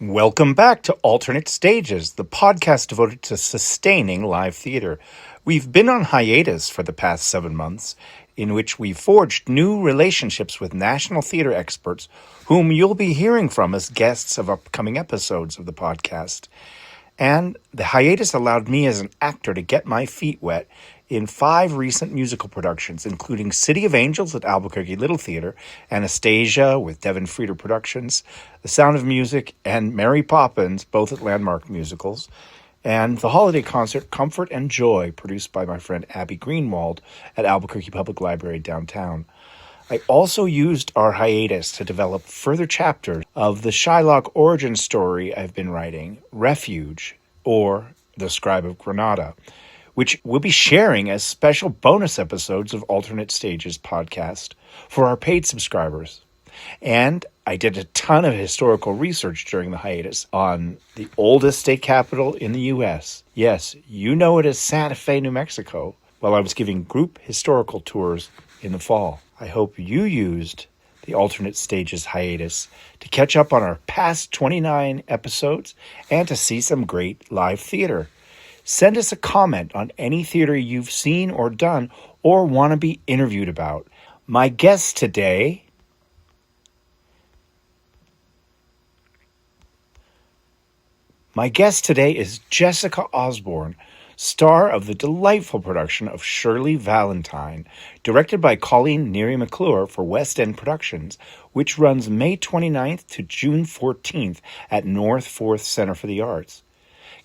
Welcome back to Alternate Stages, the podcast devoted to sustaining live theater. We've been on hiatus for the past 7 months, in which we've forged new relationships with national theater experts whom you'll be hearing from as guests of upcoming episodes of the podcast. And the hiatus allowed me as an actor to get my feet wet in 5 recent musical productions, including City of Angels at Albuquerque Little Theater, Anastasia with Devin Frieder Productions, The Sound of Music, and Mary Poppins, both at Landmark Musicals, and the holiday concert Comfort and Joy, produced by my friend Abby Greenwald at Albuquerque Public Library downtown. I also used our hiatus to develop further chapters of the Shylock origin story I've been writing, Refuge, or The Scribe of Granada, which we'll be sharing as special bonus episodes of Alternate Stages podcast for our paid subscribers. And I did a ton of historical research during the hiatus on the oldest state capital in the U.S. Yes, you know it as Santa Fe, New Mexico, while I was giving group historical tours in the fall. I hope you used the Alternate Stages hiatus to catch up on our past 29 episodes and to see some great live theater. Send us a comment on any theater you've seen or done or want to be interviewed about. My guest today is Jessica Osborne, star of the delightful production of Shirley Valentine, directed by Colleen Neary McClure for West End Productions, which runs May 29th to June 14th at North 4th Center for the Arts.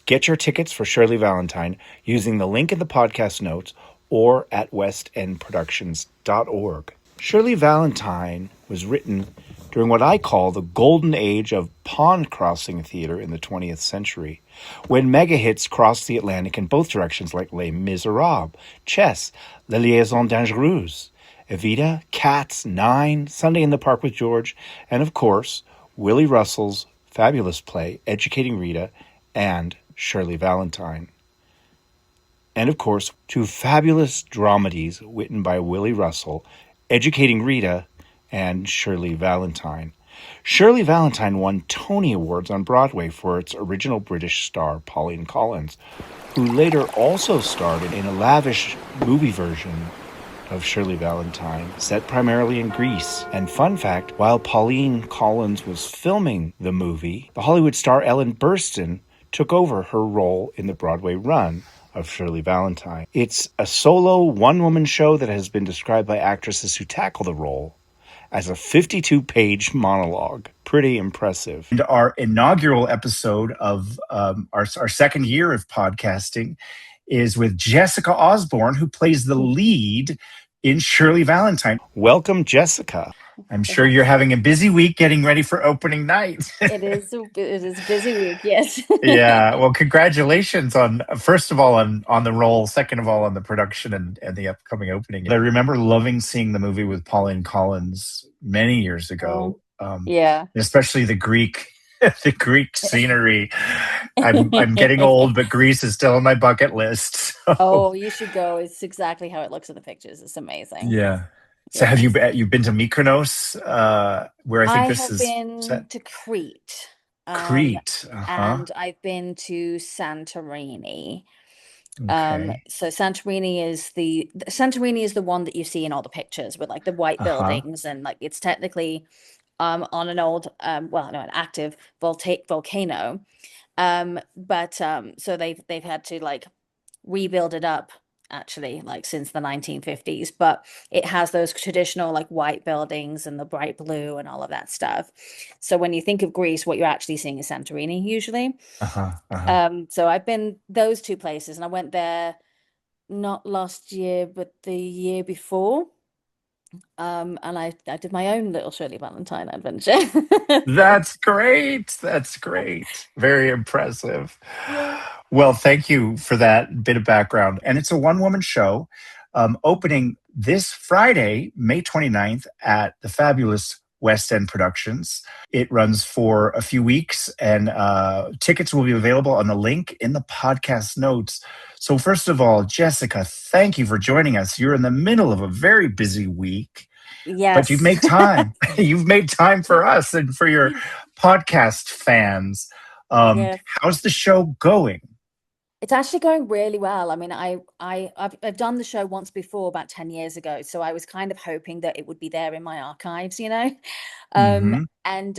Get your tickets for Shirley Valentine using the link in the podcast notes or at westendproductions.org. Shirley Valentine was written during what I call the golden age of pond-crossing theater in the 20th century, when mega hits crossed the Atlantic in both directions like Les Miserables, Chess, La Liaison Dangereuse, Evita, Cats, Nine, Sunday in the Park with George, and of course, Willie Russell's fabulous play, Educating Rita, and Shirley Valentine. And of course, 2 fabulous dramedies written by Willie Russell, Educating Rita and Shirley Valentine. Shirley Valentine won Tony Awards on Broadway for its original British star, Pauline Collins, who later also starred in a lavish movie version of Shirley Valentine, set primarily in Greece. And fun fact, while Pauline Collins was filming the movie, the Hollywood star Ellen Burstyn took over her role in the Broadway run of Shirley Valentine. It's a solo one-woman show that has been described by actresses who tackle the role as a 52-page monologue. Pretty impressive. And our inaugural episode of our second year of podcasting is with Jessica Osborne, who plays the lead in Shirley Valentine. Welcome, Jessica. I'm sure you're having a busy week getting ready for opening night. It is a busy week, yes. Yeah. Well, congratulations on, first of all, on the role, second of all, on the production and the upcoming opening. I remember loving seeing the movie with Pauline Collins many years ago. Yeah. Especially the Greek scenery. I'm getting old, but Greece is still on my bucket list. So. Oh, you should go. It's exactly how it looks in the pictures. It's amazing. Yeah. So have you've been to Mykonos, where I think this is I have been to Crete. Crete. And I've been to Santorini. Okay. So Santorini is the one that you see in all the pictures with like the white buildings, and like it's technically on an old an active volcano. So they've had to like rebuild it up actually like since the 1950s, but it has those traditional like white buildings and the bright blue and all of that stuff. So when you think of Greece, what you're actually seeing is Santorini usually. So I've been those 2 places, and I went there not last year but the year before. And I did my own little Shirley Valentine adventure. That's great. Very impressive. Well, thank you for that bit of background. And it's a one-woman show opening this Friday, May 29th at the fabulous West End Productions. It runs for a few weeks, and tickets will be available on the link in the podcast notes. So first of all, Jessica, thank you for joining us. You're in the middle of a very busy week. Yes. But you've made time. You've made time for us and for your podcast fans. Yeah. How's the show going? It's actually going really well. I mean, I've done the show once before about 10 years ago, so I was kind of hoping that it would be there in my archives, you know. Hmm. And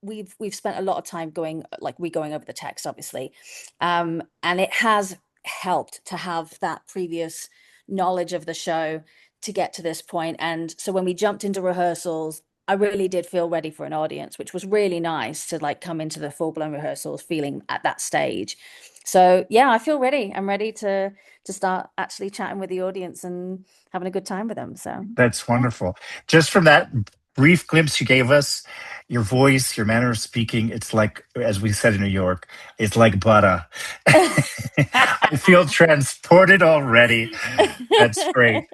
we've spent a lot of time going over the text, obviously. And it has helped to have that previous knowledge of the show to get to this point. And so when we jumped into rehearsals, I really did feel ready for an audience, which was really nice to like come into the full-blown rehearsals feeling at that stage. So yeah, I feel ready. I'm ready to start actually chatting with the audience and having a good time with them. So That's yeah. wonderful. Just from that brief glimpse you gave us, your voice, your manner of speaking, it's like, as we said in New York, it's like butter. I feel transported already. That's great.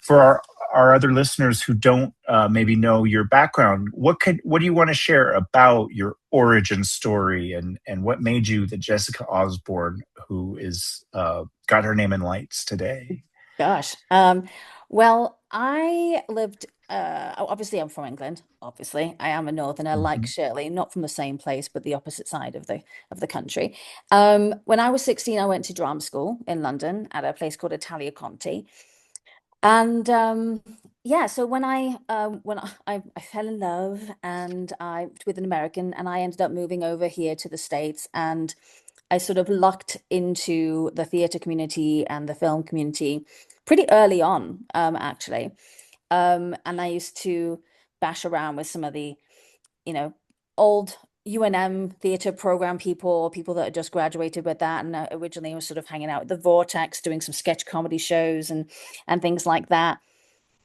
For our other listeners who don't maybe know your background, what do you want to share about your origin story and what made you the Jessica Osborne who is got her name in lights today? Gosh. Well, I lived obviously I'm from England, obviously. I am a northerner like Mhm. Shirley, not from the same place, but the opposite side of the country. When I was 16, I went to drama school in London at a place called Italia Conti. And yeah, so when I fell in love and I with an American and I ended up moving over here to the States and I sort of lucked into the theatre community and the film community pretty early on, actually. And I used to bash around with some of the, you know, old UNM theatre program people, people that had just graduated with that, and originally was sort of hanging out at the Vortex, doing some sketch comedy shows and things like that.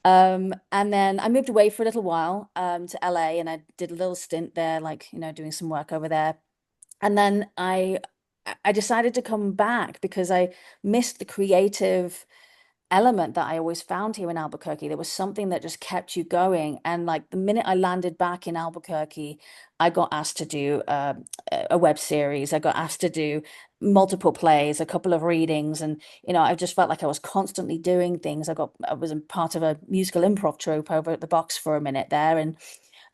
And then I moved away for a little while, to LA, and I did a little stint there, like, doing some work over there. And then I decided to come back because I missed the creative element that I always found here in Albuquerque. There was something that just kept you going. And like the minute I landed back in Albuquerque, I got asked to do a web series. I got asked to do multiple plays, a couple of readings, and I just felt like I was constantly doing things. I was a part of a musical improv troupe over at the box for a minute there, and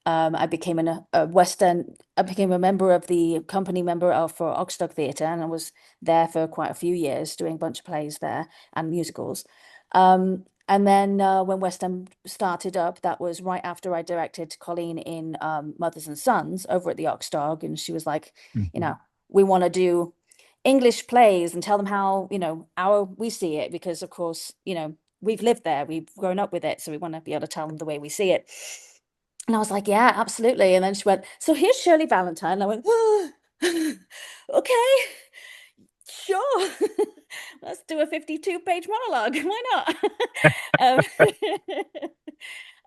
I became a West End. I became a member of the company member of for Oxstock Theatre, and I was there for quite a few years, doing a bunch of plays there and musicals. And then when West End started up, that was right after I directed Colleen in Mothers and Sons over at the Oxdog, and she was like, you Mhm. know, we want to do English plays and tell them how our we see it because of course we've lived there, we've grown up with it, so we want to be able to tell them the way we see it. And I was like, yeah, absolutely. And then she went, so here's Shirley Valentine. And I went, oh, okay, sure. Let's do a 52-page monologue. Why not?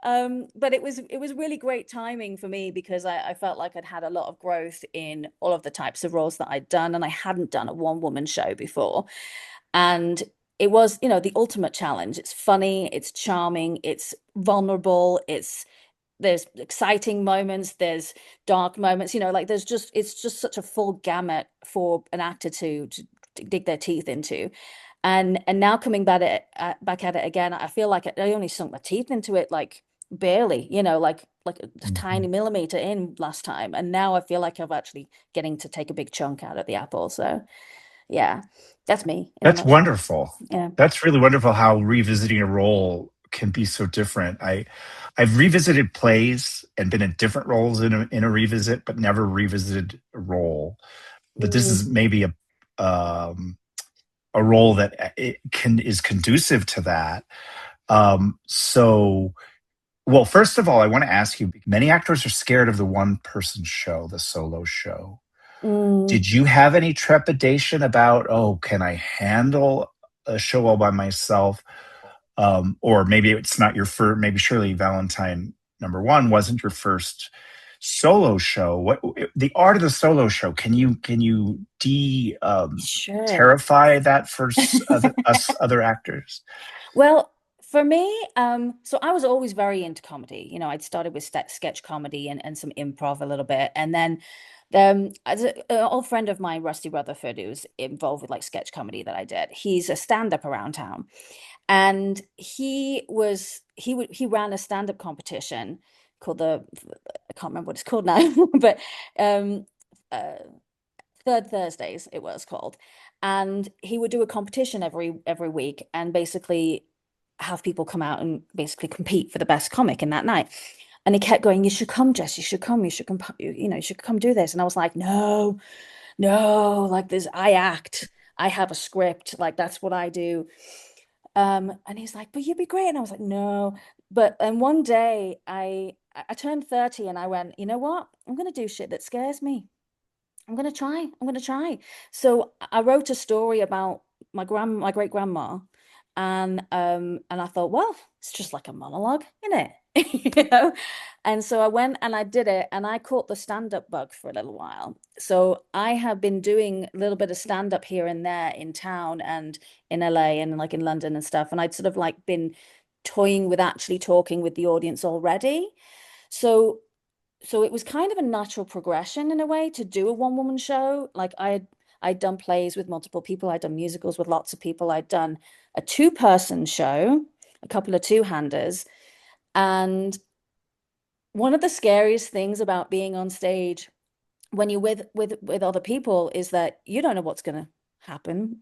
um, but it was really great timing for me because I felt like I'd had a lot of growth in all of the types of roles that I'd done, and I hadn't done a one-woman show before. And it was, the ultimate challenge. It's funny, it's charming, it's vulnerable, there's exciting moments, there's dark moments, like it's just such a full gamut for an actor to dig their teeth into. And now coming back at it again, I feel like I only sunk my teeth into it like barely, like a tiny Mhm. millimeter in last time, and now I feel like I'm actually getting to take a big chunk out of the apple. So yeah, that's me in a That's nutshell. wonderful. Yeah. That's really wonderful how revisiting a role can be so different. I've revisited plays and been in different roles in a revisit, but never revisited a role. But this Mm, is maybe um, a role that it can is conducive to that. So, well, first of all, I want to ask you: many actors are scared of the one person show, the solo show. mm, Did you have any trepidation about, oh, can I handle a show all by myself? Or maybe it's not your first, maybe Shirley Valentine #1 wasn't your first solo show. What the art of the solo show? Can you sure. terrify that for us other actors? Well, for me, so I was always very into comedy. I'd started with sketch comedy and some improv a little bit, and then as an old friend of mine, Rusty Rutherford, who's involved with like sketch comedy that I did. He's a stand-up around town, and he ran a stand-up competition called the, I can't remember what it's called now, but um, uh, Third Thursdays it was called, and he would do a competition every week, and basically have people come out and basically compete for the best comic in that night. And he kept going, "You should come, Jess. You should come. You should come. You should come do this." And I was like, "No, no, like this. I act. I have a script. Like that's what I do." And he's like, "But you'd be great." And I was like, "No." But and one day I turned 30 and I went, "You know what? I'm gonna do shit that scares me. I'm gonna try. I'm gonna try." So I wrote a story about my great grandma, and I thought, well, it's just like a monologue, isn't it? You know? And so I went and I did it, and I caught the stand-up bug for a little while. So I have been doing a little bit of stand-up here and there in town and in LA and like in London and stuff. And I'd sort of like been toying with actually talking with the audience already. So so it was kind of a natural progression in a way to do a one-woman show. Like I'd done plays with multiple people, I'd done musicals with lots of people, I'd done a two-person show, a couple of two-handers. And one of the scariest things about being on stage when you're with other people is that you don't know what's going to happen,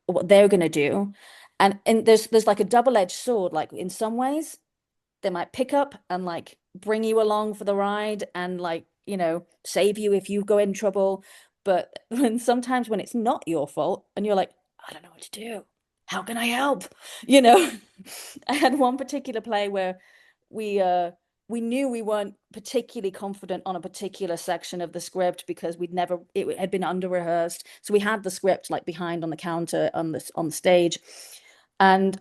what they're going to do. And there's like a double-edged sword. Like in some ways they might pick up and like bring you along for the ride and like, save you if you go in trouble. But when sometimes when it's not your fault and you're like, I don't know what to do. How can I help? You know, I had one particular play where we uh we knew we weren't particularly confident on a particular section of the script because it had been under rehearsed. So we had the script like behind on the counter on the stage. And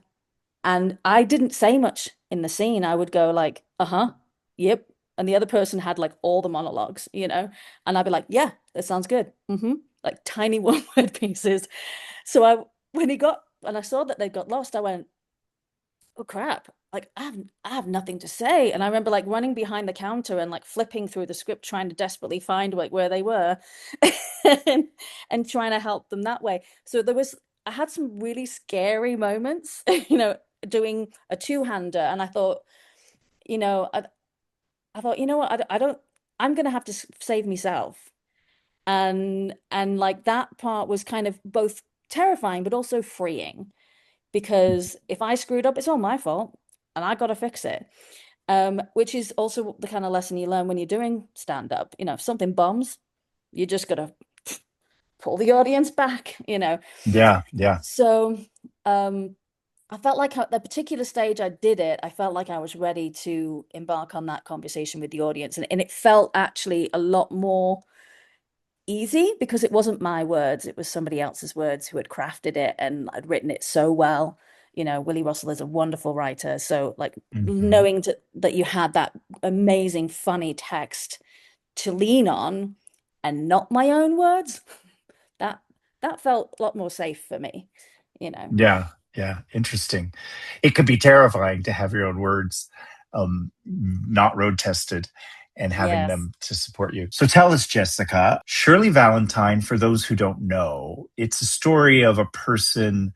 and I didn't say much in the scene. I would go like, uh-huh, yep. And the other person had like all the monologues, and I'd be like, yeah, that sounds good. Like tiny one word pieces. So when I saw that they got lost, I went, oh crap. Like I have nothing to say. And I remember like running behind the counter and like flipping through the script, trying to desperately find like where they were and, and trying to help them that way. So I had some really scary moments, doing a two-hander. And I thought, I thought, you know what, I don't, I'm gonna have to save myself. And like that part was kind of both terrifying but also freeing because if I screwed up, it's all my fault and I got to fix it. Which is also the kind of lesson you learn when you're doing stand up. If something bombs, you just got to pull the audience back. Yeah, yeah. So I felt like at the particular stage I did it, I felt like I was ready to embark on that conversation with the audience. And it felt actually a lot more easy because it wasn't my words, it was somebody else's words who had crafted it and I'd written it so well. Willie Russell is a wonderful writer. So like Hmm. knowing that you had that amazing, funny text to lean on and not my own words, that that felt a lot more safe for me. Yeah, yeah. Interesting. It could be terrifying to have your own words not road tested and having Yes. them to support you. So tell us, Jessica, Shirley Valentine, for those who don't know, it's a story of a person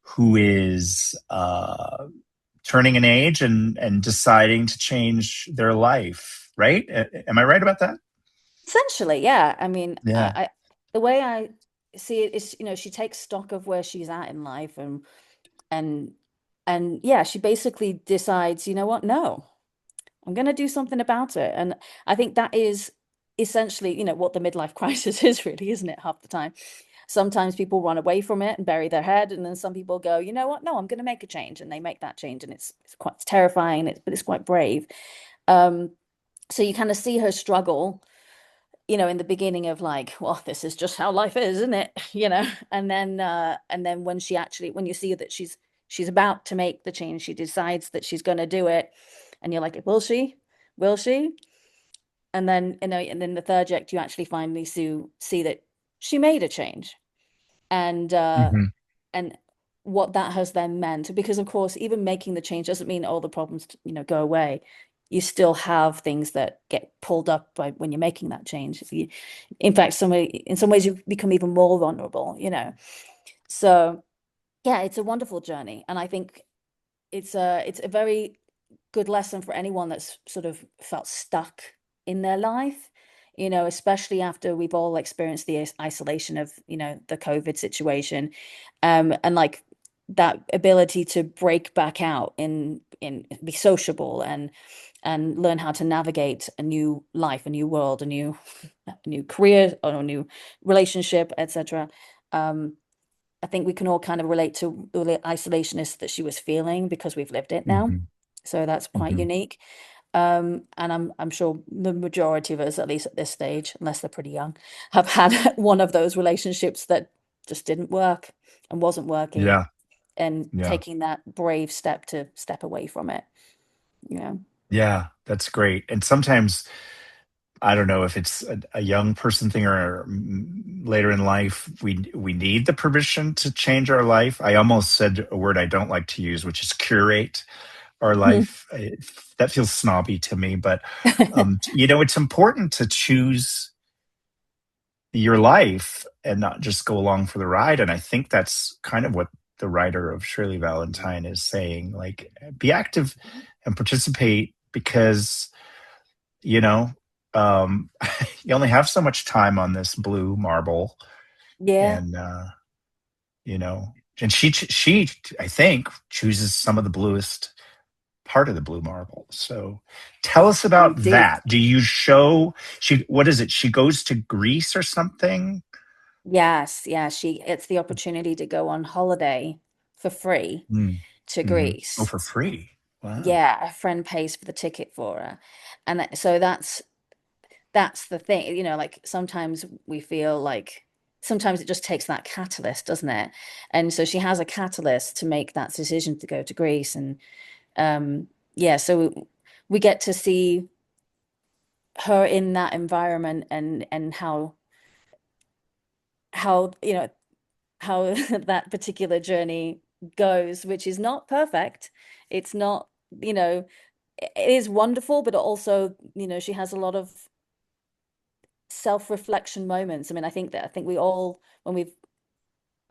who is turning an age and deciding to change their life, right? Am I right about that? Essentially, yeah. I mean, Yeah. the way I see it is, she takes stock of where she's at in life and and yeah, she basically decides, you know what? No, I'm going to do something about it. And I think that is essentially, what the midlife crisis is really, isn't it? Half the time. Sometimes people run away from it and bury their head, and then some people go, you know what? No, I'm going to make a change, and they make that change, and it's quite terrifying, but it's quite brave. Um, so you kind of see her struggle in the beginning of like, well, this is just how life is, isn't it? And then when you see that she's about to make the change, she decides that she's going to do it, and you're like, will she? Will she? And then the third act, you actually finally see that she made a change, and uh, Hmm. and what that has then meant. Because of course, even making the change doesn't mean all the problems, go away. You still have things that get pulled up by when you're making that change. In fact, in some ways, you become even more vulnerable. So yeah, it's a wonderful journey, and I think it's a very good lesson for anyone that's sort of felt stuck in their life, especially after we've all experienced the isolation of, the COVID situation. And like that ability to break back out in be sociable and learn how to navigate a new life, a new world, a new career, or a new relationship, etc. I think we can all kind of relate to the isolationist that she was feeling because we've lived it now. Hmm. So that's quite Hmm. unique. And I'm sure the majority of us, at least at this stage, unless they're pretty young, have had one of those relationships that just didn't work and wasn't working, Yeah. and Yeah. taking that brave step to step away from it. Yeah. Yeah. That's great. And sometimes I don't know if it's a young person thing or later in life, we need the permission to change our life. I almost said a word I don't like to use, which is curate our life. That feels snobby to me, but it's important to choose your life and not just go along for the ride. And I think that's kind of what the writer of Shirley Valentine is saying. Like, be active and participate because you know um you only have so much time on this blue marble. Yeah, And you know and she I think chooses some of the bluest part of the blue marble. So tell us about indeed. that. Do you show she what is it, she goes to Greece or something? Yes, yeah, she it's the opportunity to go on holiday for free Mm. to Hmm. Oh, Greece. for free. Wow. Yeah, a friend pays for the ticket for her. And so that's the thing, like sometimes we feel like sometimes it just takes that catalyst, doesn't it? And so she has a catalyst to make that decision to go to Greece. And yeah, so we get to see her in that environment, and how how that particular journey goes, which is not perfect. It's not, you know, it is wonderful, but also, she has a lot of self-reflection moments. I mean, I think we all, when we've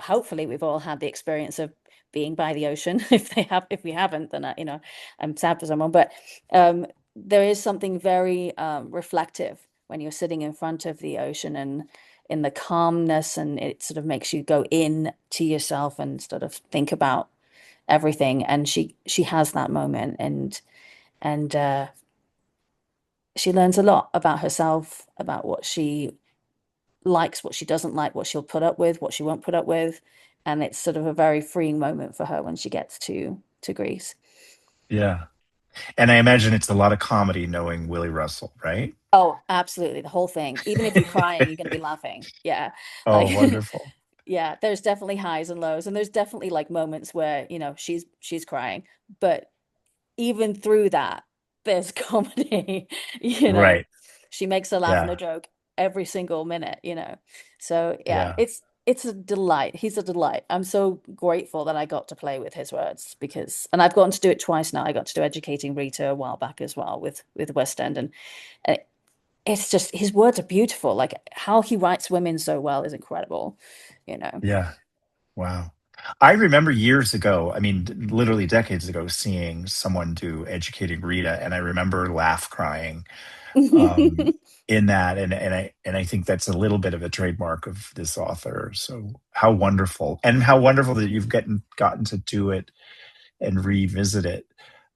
hopefully we've all had the experience of being by the ocean. If we haven't, then I'm sad for someone. But there is something very reflective when you're sitting in front of the ocean and in the calmness, and it sort of makes you go in to yourself and sort of think about everything. And she has that moment, and she learns a lot about herself, about what she likes, what she doesn't like, what she'll put up with, what she won't put up with. And it's sort of a very freeing moment for her when she gets to Greece. Yeah. And I imagine it's a lot of comedy knowing Willie Russell, right? Oh, absolutely. The whole thing. Even if you're crying, you're going to be laughing. Yeah. Oh, Like, wonderful. yeah, there's definitely highs and lows. And there's definitely like moments where, she's crying. But even through that, there's comedy, you know. Right. She makes a laugh and a Yeah. joke every single minute. So yeah, Yeah. it's a delight. He's a delight. I'm so grateful that I got to play with his words, and I've gotten to do it twice now. I got to do Educating Rita a while back as well with West End, and it's just his words are beautiful. Like how he writes women so well is incredible, you know. Yeah. Wow. I remember years ago, I mean, literally decades ago, seeing someone do Educating Rita, and I remember laugh crying in that, and I think that's a little bit of a trademark of this author. So how wonderful that you've gotten to do it and revisit it.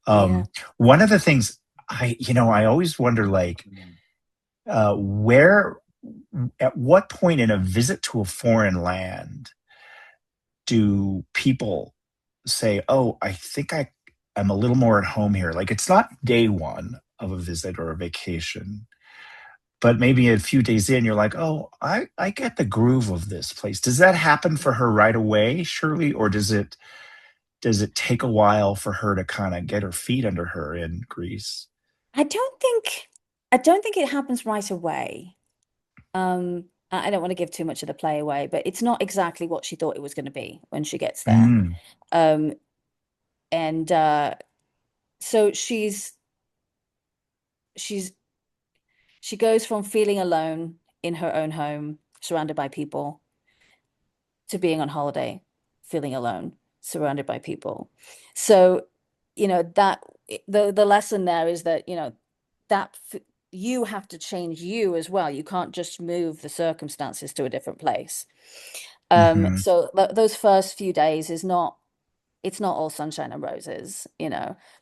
Yeah. One of the things I always wonder, like, where, at what point in a visit to a foreign land do people say, "Oh, I think I'm a little more at home here." Like, it's not day one of a visit or a vacation, but maybe a few days in, you're like, "Oh, I get the groove of this place." Does that happen for her right away, Shirley, or does it take a while for her to kind of get her feet under her in Greece? I don't think I don't think it happens right away. I don't want to give too much of the play away, but it's not exactly what she thought it was going to be when she gets there. Mm, Um, and so she's she goes from feeling alone in her own home, surrounded by people, to being on holiday, feeling alone, surrounded by people. So, that the lesson there is that, that you have to change you as well. You can't just move the circumstances to a different place. Hmm. So those first few days is not, it's not all sunshine and roses,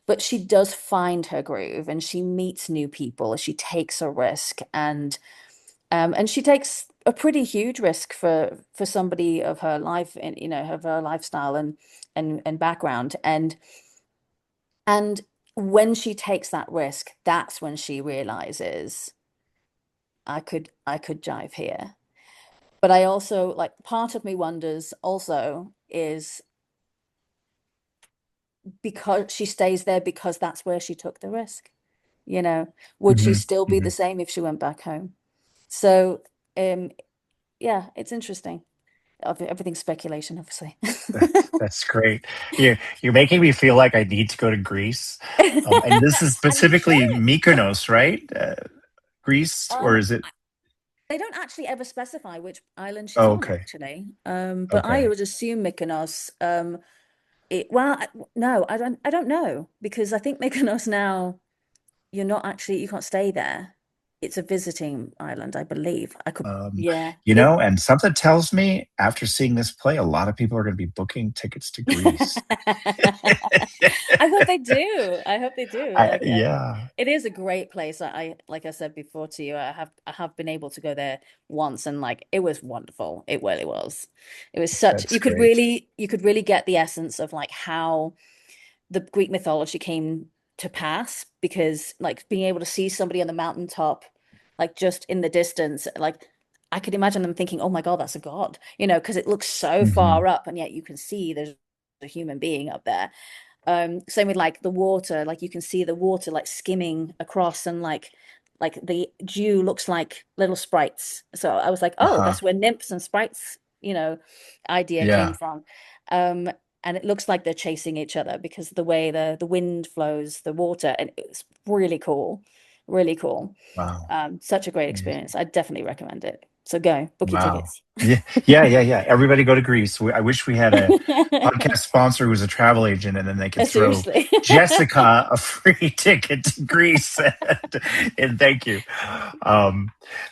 but she does find her groove and she meets new people. She takes a risk, and she takes a pretty huge risk for somebody of her life and, of her lifestyle and background. And when she takes that risk, that's when she realizes I could jive here. But I also, like, part of me wonders also is, because she stays there because that's where she took the risk, would she Hmm. still be the Hmm. same if she went back home? So, um, yeah, it's interesting. Everything's speculation, obviously. That's great. You're making me feel like I need to go to Greece. And this is And you specifically should. Mykonos, right? Greece, or Um, is it? they don't actually ever specify which island she's Oh, on, okay. actually. But I Okay. would assume Mykonos. Well, no, I don't know, because I think Mykonos now, you can't stay there. It's a visiting island, I believe. Um, Yeah. It and something tells me after seeing this play, a lot of people are going to be booking tickets to Greece. I hope they do. I hope they do. Like, Yeah, it is a great place. Like I said before to you, I have been able to go there once, and like it was wonderful. It really was. It was such, that's great. you could really get the essence of like how the Greek mythology came to pass, because like being able to see somebody on the mountaintop, like just in the distance, like I could imagine them thinking, "Oh my God, that's a god," because it looks so Hmm. far up, and yet you can see there's a human being up there. Same with like the water, like you can see the water like skimming across, and like the dew looks like little sprites. So I was like, oh, Uh-huh. that's where nymphs and sprites, idea came Yeah. from. Um, and it looks like they're chasing each other because the way the wind flows, the water, and it's really cool, really cool. Wow. Such a great Amazing. experience. I definitely recommend it. So go book your Wow. tickets. Yeah. Yeah. Yeah. Yeah. Everybody go to Greece. I wish we had a podcast sponsor who was a travel agent, and then they could throw Seriously. Jessica a free ticket to Greece. And thank you.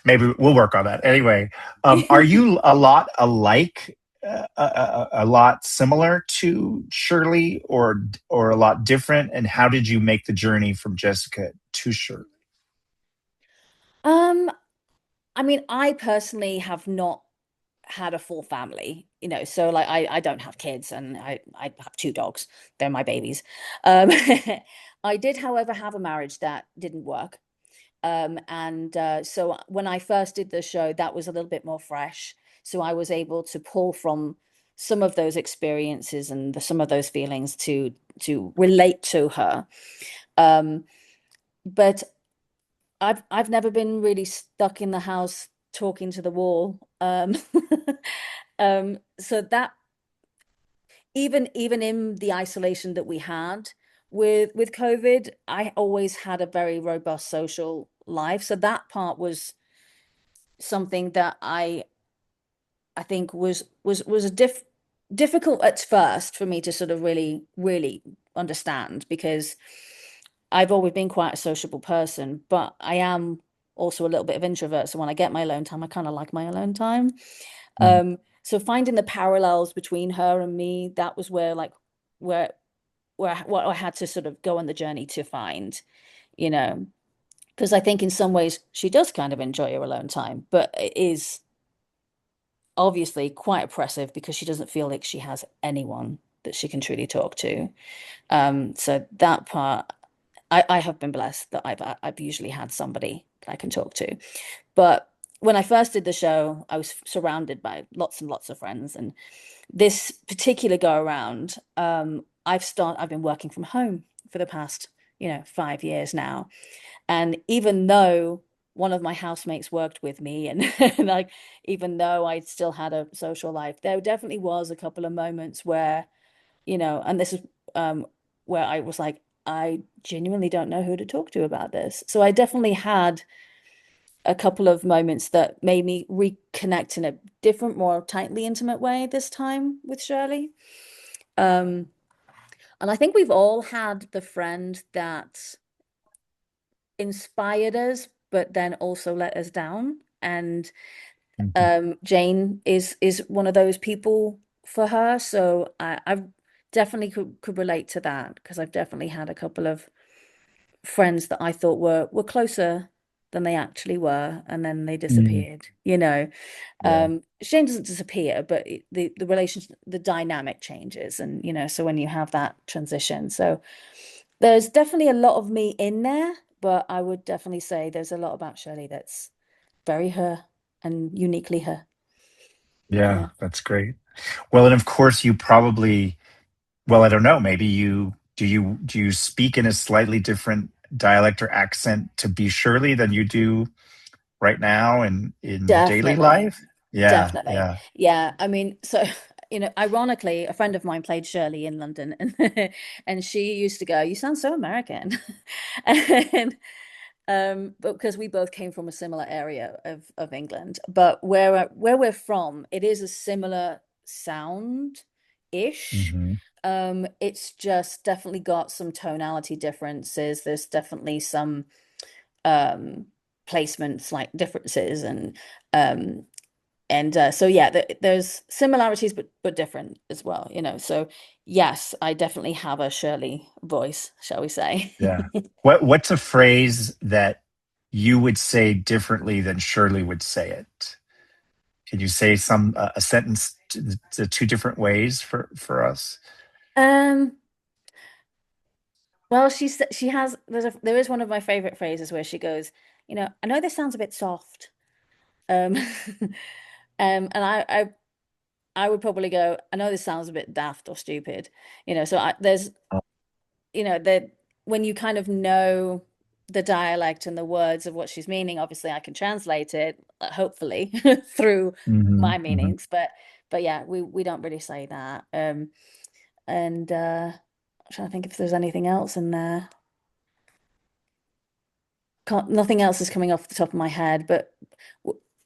Maybe we'll work on that. Anyway, are you a lot alike, a lot similar to Shirley, or a lot different? And how did you make the journey from Jessica to Shirley? Um, I mean, I personally have not had a full family, so like I don't have kids, and I have two dogs. They're my babies. Um, I did, however, have a marriage that didn't work. And so when I first did the show, that was a little bit more fresh. So I was able to pull from some of those experiences and some of those feelings to relate to her. Um, but I've never been really stuck in the house talking to the wall. So that, even in the isolation that we had with COVID, I always had a very robust social life. So that part was something that I think was a difficult at first for me to sort of really understand, because I've always been quite a sociable person, but I am also a little bit of introvert. So when I get my alone time, I kind of like my alone time. Mm. So finding the parallels between her and me, that was where like where what I had to sort of go on the journey to find, you know, because I think in some ways she does kind of enjoy her alone time, but it is obviously quite oppressive because she doesn't feel like she has anyone that she can truly talk to. So that part, I have been blessed that I've usually had somebody that I can talk to. But when I first did the show, I was surrounded by lots and lots of friends, and this particular go around, I've been working from home for the past, 5 years now. And even though one of my housemates worked with me, and, and like, even though I still had a social life, there definitely was a couple of moments where, and this is where I was like, I genuinely don't know who to talk to about this. So I definitely had a couple of moments that made me reconnect in a different, more tightly intimate way this time with Shirley. Um, And I think we've all had the friend that inspired us, but then also let us down. And Mhm. Jane is one of those people for her. So I definitely could relate to that because I've definitely had a couple of friends that I thought were closer than they actually were, and then they Mm, disappeared, you know. yeah. Shane doesn't disappear, but the relationship, the dynamic changes, and so when you have that transition, so there's definitely a lot of me in there, but I would definitely say there's a lot about Shirley that's very her and uniquely her. Yeah, Yeah. that's great. Well, and of course you probably, well, I don't know, maybe you speak in a slightly different dialect or accent to be Shirley than you do right now in daily Definitely. life? Yeah, Definitely. yeah. Yeah. I mean, so, ironically, a friend of mine played Shirley in London and she used to go, "You sound so American." And but because we both came from a similar area of England, but where we're from, it is a similar sound-ish. Hmm. It's just definitely got some tonality differences. There's definitely some um placements like differences um so yeah, there's similarities but different as well, so yes, I definitely have a Shirley voice, shall we say. Yeah. What's a phrase that you would say differently than Shirley would say it? Can you say a sentence to two different ways for us? um well, she has there is one of my favorite phrases where she goes, "I know this sounds a bit soft." um and I would probably go, "I know this sounds a bit daft or stupid." So there's that when you kind of know the dialect and the words of what she's meaning, obviously I can translate it, hopefully, through Hmm. my Hmm. meanings. But yeah, we don't really say that. And I'm trying to think if there's anything else in there. Nothing else is coming off the top of my head, but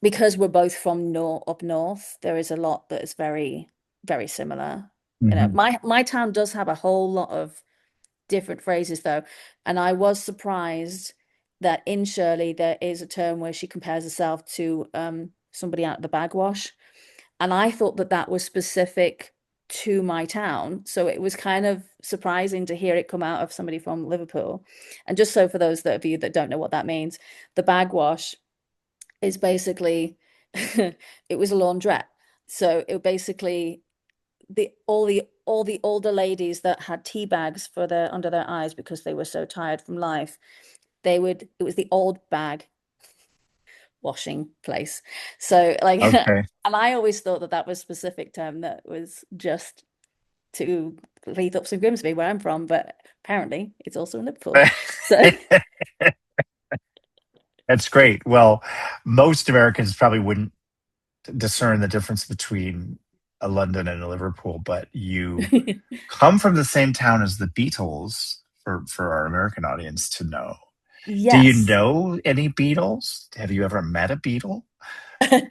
because we're both from up north, there is a lot that is very, very similar. Hmm. My town does have a whole lot of different phrases though, and I was surprised that in Shirley there is a term where she compares herself to somebody out of the bagwash, and I thought that that was specific to my town, so it was kind of surprising to hear it come out of somebody from Liverpool. And just so for those of you that don't know what that means, the bagwash is basically it was a laundrette, so it basically all the older ladies that had tea bags for their under their eyes because they were so tired from life, it was the old bag washing place. So like Okay. and I always thought that that was a specific term that was just to Cleethorpes and Grimsby where I'm from, but apparently it's also in Liverpool. So That's great. Well, most Americans probably wouldn't discern the difference between a London and a Liverpool, but you come from the same town as the Beatles for our American audience to know. Do you yes. know any Beatles? Have you ever met a Beatle?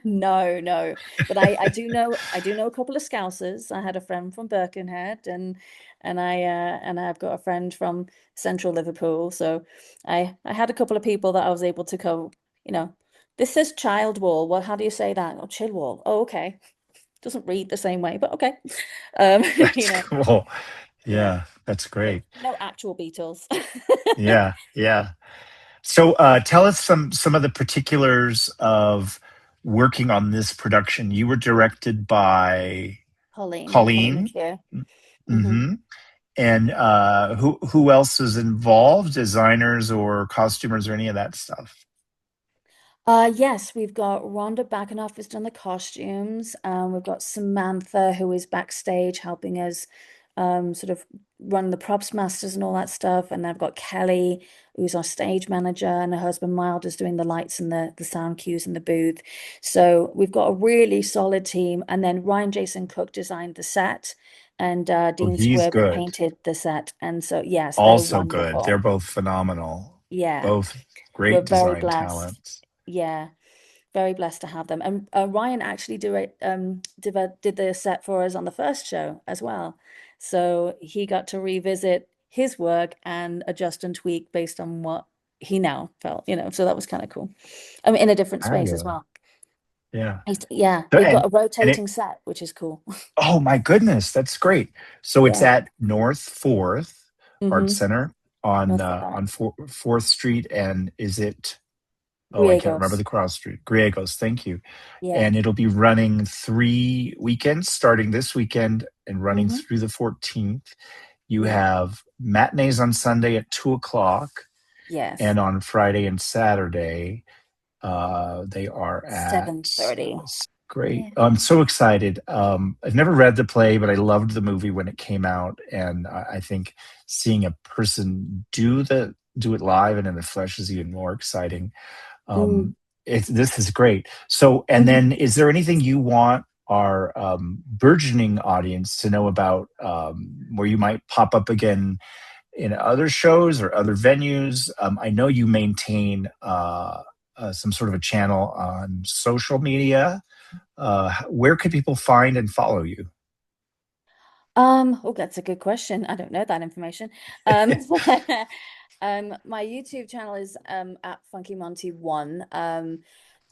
No, no. But I do know a couple of Scousers. I had a friend from Birkenhead and I've got a friend from Central Liverpool. So I had a couple of people that I was able to go, you know, this says child wall. Well, how do you say that? Oh, chill wall. Oh, okay. Doesn't read the same way, but okay. You That's know, cool. yeah. Yeah, that's But great. no actual Beatles. Yeah, yeah. So tell us some of the particulars of working on this production. You were directed by Colleen Colleen. McHugh. Hmm. Hmm. And who else is involved? Designers or costumers or any of that stuff? Yes, we've got Rhonda Bacanoff has done the costumes. We've got Samantha who is backstage helping us sort of run the props masters and all that stuff. And I've got Kelly, who's our stage manager, and her husband Mild is doing the lights and the sound cues in the booth. So we've got a really solid team. And then Ryan Jason Cook designed the set, and Oh, Dean he's Squibb good. painted the set. And so yes, they're Also good. They're wonderful. both phenomenal. Yeah, Both we're great very design blessed. talents. Yeah, very blessed to have them. And Ryan actually did the set for us on the first show as well. So he got to revisit his work and adjust and tweak based on what he now felt, so that was kind of cool. I mean, in a different space as Fabulous. well. Yeah. Yeah, So, they've got a and it rotating set, which is cool. oh my goodness, that's great. So it's Yeah. at North Fourth Art Mm-hmm. Center on North Foot Art. Fourth Street, and is it? Oh, I can't remember Griegos. the cross street. Griegos, thank you. Yeah. And it'll be running 3 weekends, starting this weekend and running Mm-hmm. through the 14th. You Yeah. have matinees on Sunday at 2 o'clock, Yes. and on Friday and Saturday, they are at 7:30. great. Yeah. I'm so excited. I've never read the play, but I loved the movie when it came out, and I think seeing a person do it live and in the flesh is even more exciting. Mm. This is great. So, and Mhm. then, is there anything you want our burgeoning audience to know about, where you might pop up again in other shows or other venues? I know you maintain some sort of a channel on social media. Where could people find and follow you? Oh, that's a good question. I don't know that information. My YouTube channel is at Funky Monty One.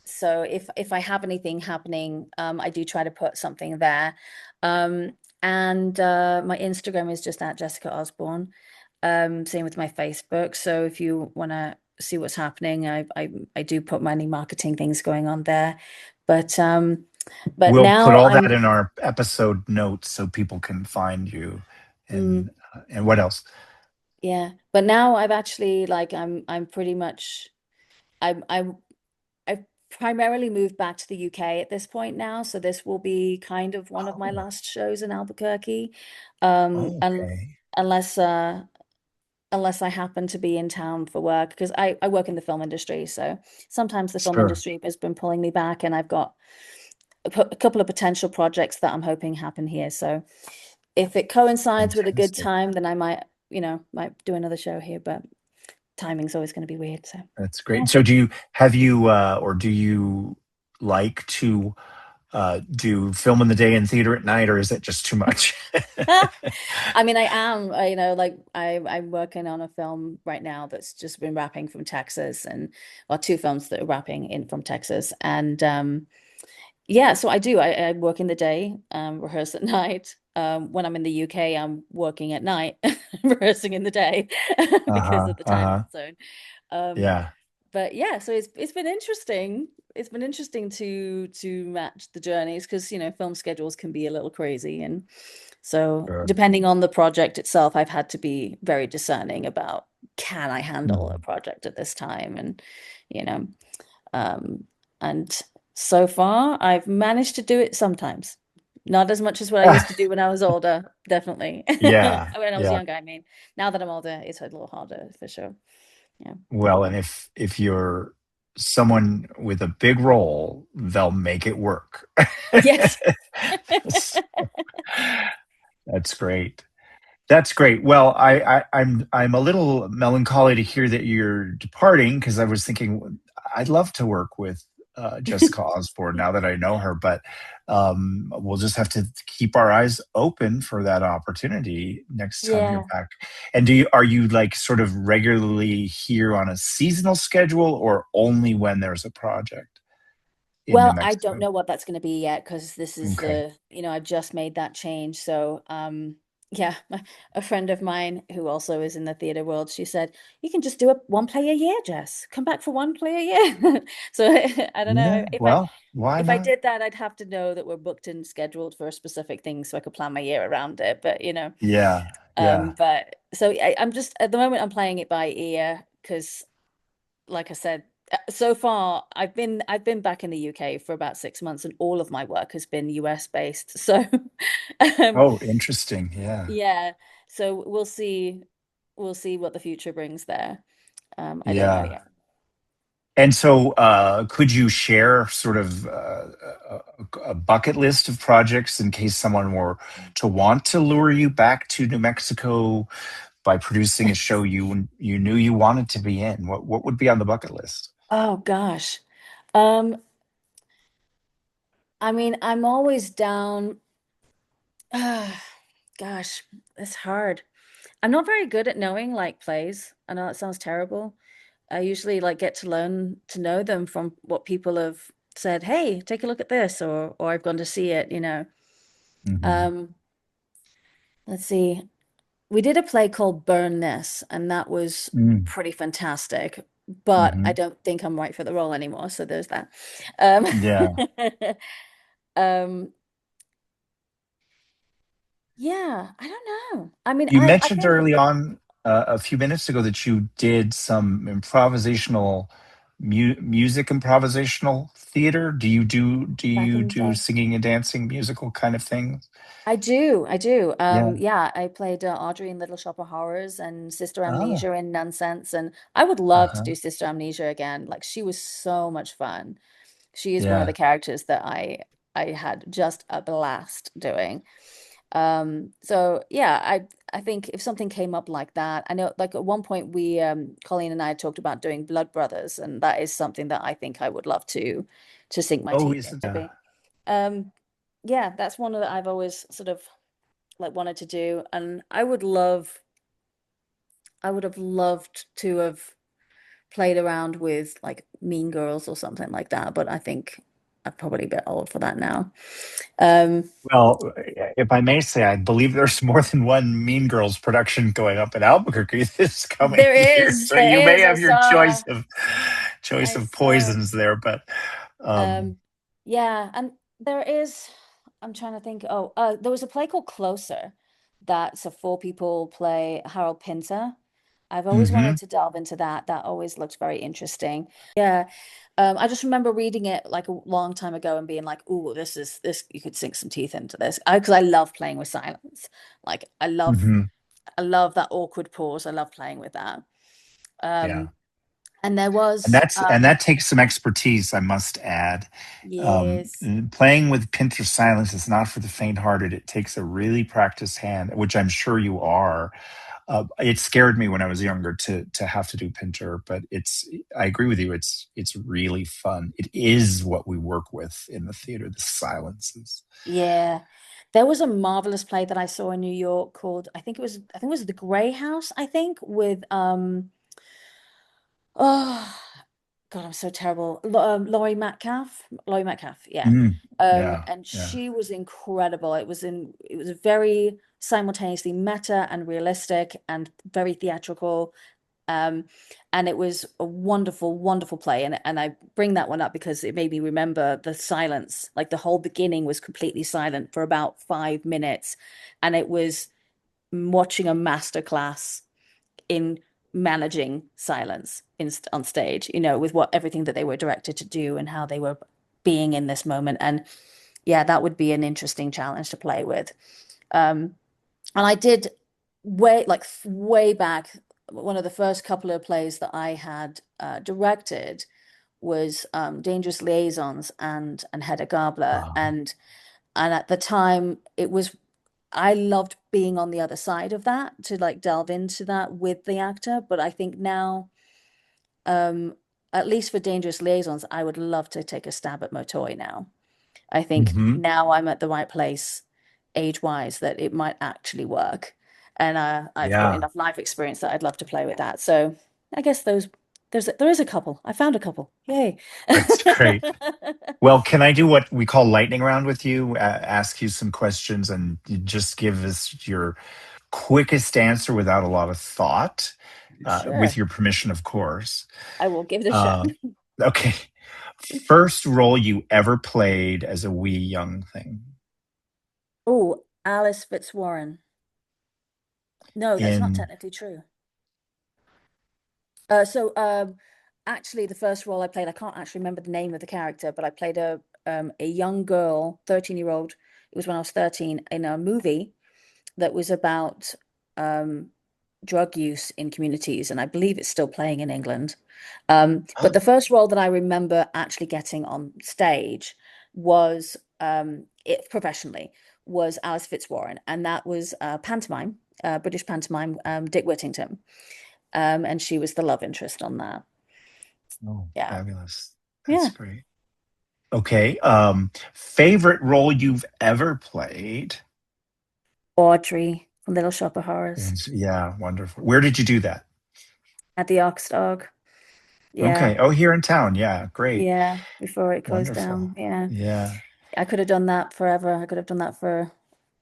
So if I have anything happening, I do try to put something there. And my Instagram is just at Jessica Osborne. Same with my Facebook. So if you want to see what's happening, I do put many marketing things going on there. But but We'll put now all that I'm in our episode notes so people can find you. mm, And what else? yeah. But now I've actually like I'm pretty much I'm I've primarily moved back to the UK at this point now, so this will be kind of one of my Oh, last shows in Albuquerque. And okay. unless unless I happen to be in town for work, because I work in the film industry, so sometimes the film Sure. industry has been pulling me back, and I've got a couple of potential projects that I'm hoping happen here. So if it coincides with a good Fantastic. time, then I might, might do another show here, but timing's always going to be weird. So That's yeah. great. So or do you like to do film in the day and theater at night, or is it just too much? I mean, I am, like I'm working on a film right now that's just been wrapping from Texas, and well, two films that are wrapping in from Texas. And yeah, so I do. I work in the day, rehearse at night. When I'm in the UK, I'm working at night, rehearsing in the day because Uh-huh. of the time Uh-huh. zone. Um, Yeah. but yeah, so it's been interesting. It's been interesting to match the journeys because film schedules can be a little crazy, and so Sure. depending on the project itself, I've had to be very discerning about can I handle a Mhm. project at this time, and you know, um, and so far I've managed to do it sometimes. Not as much as what I used to do when I was older, definitely. Yeah. When I was Yeah. younger, I mean. Now that I'm older, it's a little harder for sure. Yeah, Well, and definitely. if you're someone with a big role, they'll make it work. Yes. That's great. That's great. Well, I'm a little melancholy to hear that you're departing, because I was thinking I'd love to work with Jessica Osborne now that I know her, but we'll just have to keep our eyes open for that opportunity next time you're Yeah. back. And are you like sort of regularly here on a seasonal schedule, or only when there's a project in New Well, I don't Mexico? know what that's going to be yet because this is Okay. I've just made that change. So, yeah, a friend of mine who also is in the theater world, she said, "You can just do one play a year, Jess. Come back for one play a year." So I don't know Yeah. Well, why if I not? did that, I'd have to know that we're booked and scheduled for a specific thing so I could plan my year around it. But Yeah. Yeah. but so I'm just at the moment I'm playing it by ear because like I said, so far I've been back in the UK for about 6 months, and all of my work has been US based. So, um, Oh, interesting. Yeah. yeah. So we'll see what the future brings there. I don't know Yeah. yet. And so, could you share sort of a bucket list of projects in case someone were to want to lure you back to New Mexico by producing a show you knew you wanted to be in? What would be on the bucket list? Oh gosh. Um, I mean, I'm always down. Gosh, it's hard. I'm not very good at knowing like plays. I know that sounds terrible. I usually like get to learn to know them from what people have said, hey, take a look at this, or I've gone to see it, you know. Hmm. Um, let's see. We did a play called Burn This, and that was Mm. pretty fantastic, but I Hmm. don't think I'm right for the role anymore, so there's that. Um, Yeah. um, yeah, I don't know. I mean, You I mentioned think early on a few minutes ago that you did some music improvisational theater. Do back you in the do day. singing and dancing musical kind of things? I do, I do. Yeah. Yeah, I played Audrey in Little Shop of Horrors and Sister Oh. Amnesia in Nonsense, and I would love to Uh-huh. do Sister Amnesia again. Like she was so much fun. She is one of the Yeah. characters that I had just a blast doing. So yeah, I think if something came up like that, I know like at one point we Colleen and I talked about doing Blood Brothers, and that is something that I think I would love to sink my Oh, teeth isn't into yeah. being. Um, yeah, that's one that I've always sort of like wanted to do, and I would have loved to have played around with like Mean Girls or something like that, but I think I'm probably a bit old for that now. Um, Well, if I may say, I believe there's more than one Mean Girls production going up in Albuquerque this coming year, so you there may is, have your choice I of saw. poisons there. But um, Yeah, and there is, I'm trying to think. Oh, there was a play called Closer that's a four people play, Harold Pinter. I've always wanted mhm. to delve into that. That always looked very interesting. Yeah. I just remember reading it like a long time ago and being like, "Ooh, this. You could sink some teeth into this." Because I love playing with silence. Like Hmm. I love that awkward pause. I love playing with that. Yeah, Um, and there was and that takes some expertise, I must add. yes, Playing with Pinter silence is not for the faint-hearted. It takes a really practiced hand, which I'm sure you are. It scared me when I was younger to have to do Pinter, but it's. I agree with you. It's really fun. It is what we work with in the theater. The silences. yeah. There was a marvelous play that I saw in New York called I think it was The Grey House, I think, with oh God, I'm so terrible. Laurie Metcalf, yeah. Mm, yeah, And yeah. she was incredible. It was very simultaneously meta and realistic and very theatrical. Um, and it was a wonderful, wonderful play. And I bring that one up because it made me remember the silence. Like the whole beginning was completely silent for about 5 minutes. And it was watching a masterclass in managing silence on stage, you know, with what everything that they were directed to do and how they were being in this moment. And yeah, that would be an interesting challenge to play with. Um, and I did way back, one of the first couple of plays that I had directed was Dangerous Liaisons and Hedda Gabler. And at the time it was I loved being on the other side of that to like delve into that with the actor. But I think now, um, at least for Dangerous Liaisons, I would love to take a stab at Motoy now. I think Hmm. now I'm at the right place age-wise that it might actually work. And I've got Yeah, enough life experience that I'd love to play with that. So I guess there is a couple. I found a couple. Yay. that's great. Well, can I do what we call lightning round with you? Ask you some questions and you just give us your quickest answer without a lot of thought, with Sure. your permission, of course. I will give it a shot. Uh, okay. First role you ever played as a wee young thing Oh, Alice Fitzwarren. No, that's not in. technically true. So actually the first role I played, I can't actually remember the name of the character, but I played a young girl, 13-year-old. It was when I was 13 in a movie that was about um drug use in communities, and I believe it's still playing in England. But the first role that I remember actually getting on stage was it professionally was Alice Fitzwarren, and that was pantomime, British pantomime, Dick Whittington. And she was the love interest on that. Oh, Yeah. fabulous. That's Yeah. great. Okay. Favorite role you've ever played? Audrey from Little Shop of Horrors Yeah, wonderful. Where did you do that? at the Ox Dog. Yeah, Okay. Oh, here in town. Yeah, great. yeah, before it closed Wonderful. down. Yeah. Yeah. I could have done that forever. I could have done that for,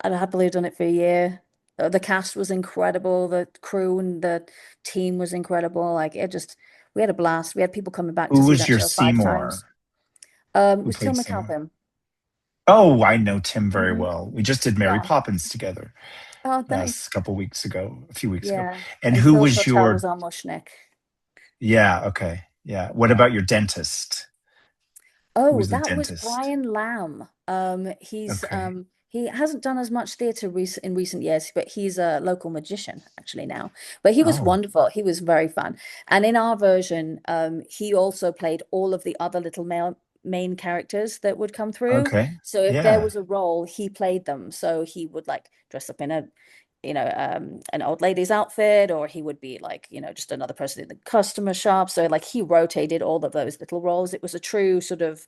I'd have happily done it for a year. The cast was incredible. The crew and the team was incredible. Like it just, we had a blast. We had people coming back to Who see was that your show five times. Seymour? It Who was Tim played Seymour? McAlpin. Oh, I know Tim very Hmm. well. We just did Mary Yeah. Poppins together Oh, last nice. couple weeks ago, a few weeks ago. Yeah. And And who Phil was Shotell your, was our Mushnik. yeah, okay. Yeah. What Yeah. about your dentist? Who Oh, was the that was dentist? Brian Lamb. Okay. He hasn't done as much theatre in recent years, but he's a local magician actually now. But he was Oh, wonderful. He was very fun. And in our version, he also played all of the other little main characters that would come through. okay. So if there Yeah, was a role, he played them. So he would like dress up in a an old lady's outfit, or he would be like, just another person in the customer shop. So like he rotated all of those little roles. It was a true sort of,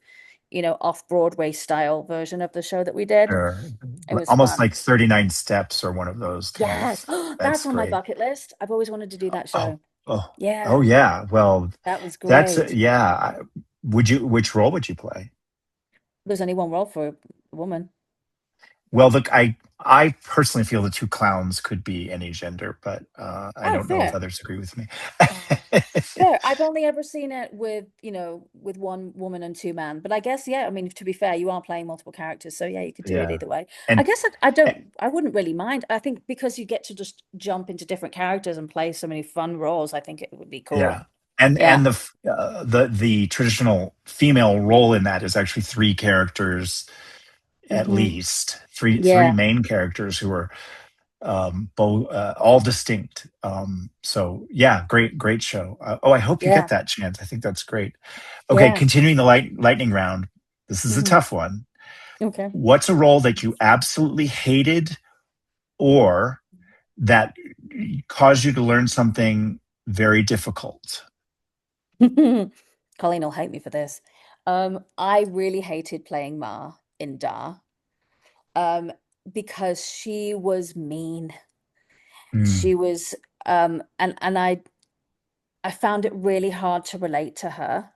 off Broadway style version of the show that we did. sure. It was Almost fun. like 39 Steps or one of those kind Yes. of. That's That's on my great. bucket list. I've always wanted to do that Oh, show. oh, oh, Yeah, yeah. Well, that was that's, great. yeah. Which role would you play? There's only one role for a woman. Well, look, I personally feel the two clowns could be any gender, but I Oh, don't know if fair. others agree with me. Fair. I've only ever seen it with, with one woman and two men. But I guess, yeah, I mean, to be fair, you are playing multiple characters. So yeah, you could do it Yeah. either way. I And guess I wouldn't really mind. I think because you get to just jump into different characters and play so many fun roles, I think it would be cool. yeah. And Yeah. the traditional female role in that is actually three characters at Hmm. least, three Yeah. main characters who are both all distinct. So yeah, great show. Oh, I hope you get Yeah. that chance. I think that's great. Okay, Yeah. continuing the lightning round. This is a Hmm. tough one. Okay. What's a role that you absolutely hated or that caused you to learn something very difficult? Colleen will hate me for this. I really hated playing Ma in Da, um, because she was mean. Mm, She was, and I found it really hard to relate to her.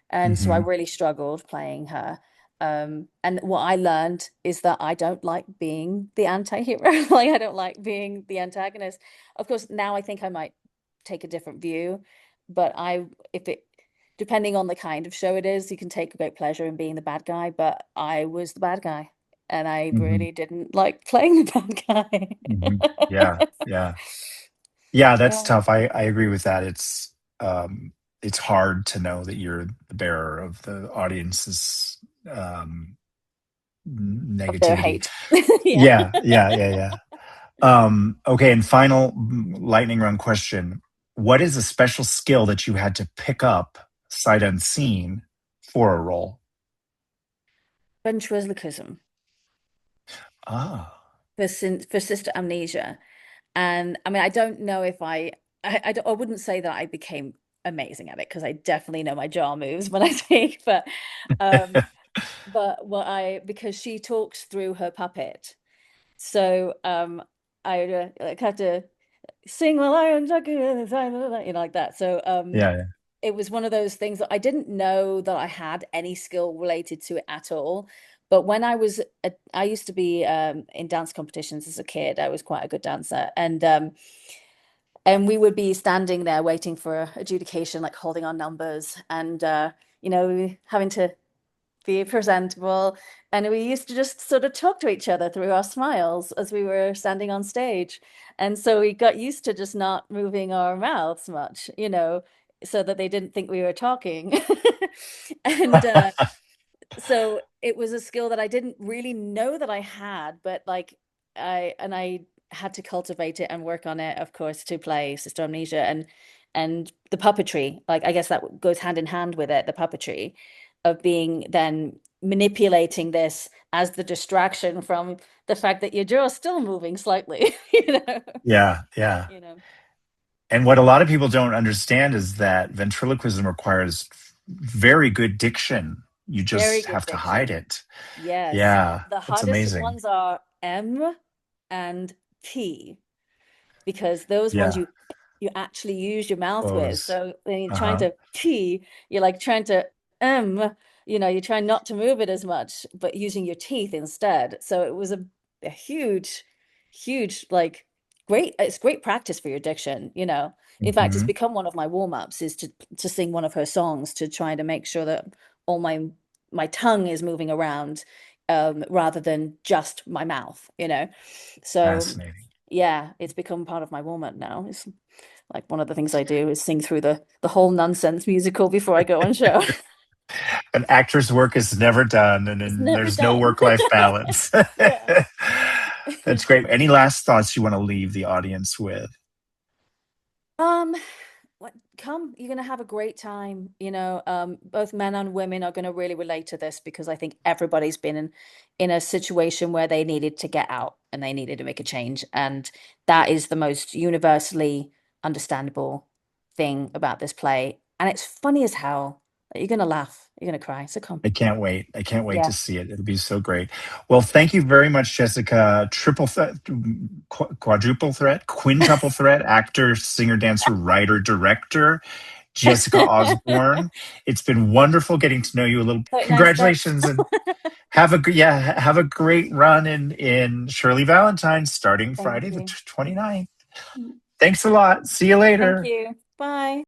And so I hmm really struggled playing her. And what I learned is that I don't like being the anti-hero. Like I don't like being the antagonist. Of course, now I think I might take a different view, but if it, depending on the kind of show it is, you can take great pleasure in being the bad guy, but I was the bad guy and I hmm really didn't like playing the bad hmm Yeah, guy. yeah, yeah. That's Yeah. tough. I agree with that. It's hard to know that you're the bearer of the audience's Of their negativity. hate. Yeah. Yeah, yeah, yeah, yeah. Okay, and final lightning round question. What is a special skill that you had to pick up sight unseen for a role? Ventriloquism Ah. for Sister Amnesia. And I mean, I don't know if I wouldn't say that I became amazing at it because I definitely know my jaw moves when I speak, um, but because she talks through her puppet, so I like had to sing while I am talking, like that. So Yeah, it was one of those things that I didn't know that I had any skill related to it at all. But when I used to be in dance competitions as a kid. I was quite a good dancer, and we would be standing there waiting for adjudication, like holding our numbers and having to be presentable. And we used to just sort of talk to each other through our smiles as we were standing on stage. And so we got used to just not moving our mouths much, so that they didn't think we were talking. And yeah. so it was a skill that I didn't really know that I had, but like I had to cultivate it and work on it, of course, to play Sister Amnesia and the puppetry. Like I guess that goes hand in hand with it, the puppetry of being then manipulating this as the distraction from the fact that your jaw's still moving slightly, Yeah, yeah. you know. And what a lot of people don't understand is that ventriloquism requires very good diction. You Very just good have to hide diction. it. Yes. Yeah, The that's hardest amazing. ones are M. and T, because those ones Yeah. you actually use your mouth with. Close. So when you're trying Uh-huh. to T, you're like trying to you're trying not to move it as much, but using your teeth instead. So it was a huge, huge, like it's great practice for your diction, you know. In fact, it's Hmm. become one of my warm-ups is to sing one of her songs to try to make sure that all my tongue is moving around rather than just my mouth, you know. So Fascinating. yeah, it's become part of my warm-up now. It's like one of the things I do is sing through the whole nonsense musical before I go on show. An actor's work is never done, and It's then never there's no done. work-life balance. Yeah. That's great. Any last thoughts you want to leave the audience with? Um, what come, you're gonna have a great time, you know. Both men and women are gonna really relate to this because I think everybody's been in a situation where they needed to get out and they needed to make a change. And that is the most universally understandable thing about this play. And it's funny as hell. You're gonna laugh, you're gonna cry. So come. I can't wait. I can't wait to Yeah. see it. It'll be so great. Well, thank you very much, Jessica. Triple threat, quadruple threat, quintuple threat, actor, singer, dancer, writer, director, Jessica Osborne. It's been wonderful getting to know you a little. 39 steps. Congratulations, and have a great run in Shirley Valentine starting Thank Friday the you. 29th. Thanks a lot. See you Thank later. you. Bye.